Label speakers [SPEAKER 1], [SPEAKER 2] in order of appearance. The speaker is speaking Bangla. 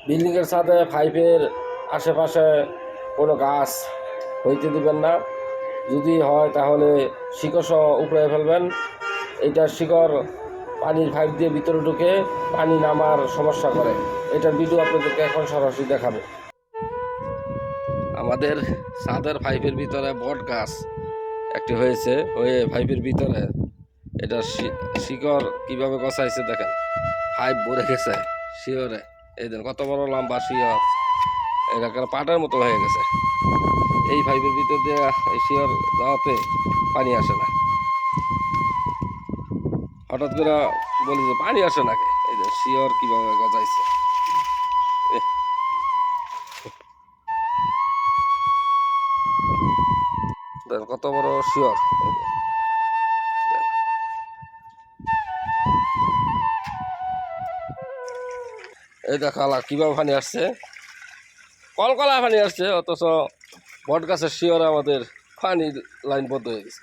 [SPEAKER 1] বিল্ডিংয়ের ছাদে পাইপের আশেপাশে কোনো গাছ হইতে দিবেন না। যদি হয় তাহলে শিকড় সহ উপড়ে ফেলবেন। এইটার শিকড় পানির পাইপ দিয়ে ভিতরে ঢুকে পানি নামার সমস্যা করে। এটার ভিডিও আপনাদেরকে এখন সরাসরি দেখাবো। আমাদের ছাদের পাইপের ভিতরে বট গাছ একটি হয়েছে, হয়ে পাইপের ভিতরে এটা শিকড় কিভাবে গছাইছে দেখেন, পাইপ ভরে গেছে শিওরে। এই দেন কত বড় লম্বা শিওর, এটা পাটের মতো হয়ে গেছে। এই পাইপের ভিতর দিয়ে এই শিওর যাওয়াতে পানি আসে না। হঠাৎ করে বলি যে পানি আসে নাকি, এই যে শিওর কিভাবে গজাইছে। কত বড় শিওর, এই দেখালা কিভাবে পানি আসছে, কলকলা পানি আসছে, অথচ বট গাছের শিওরে আমাদের পানির লাইন বন্ধ হয়ে গেছে।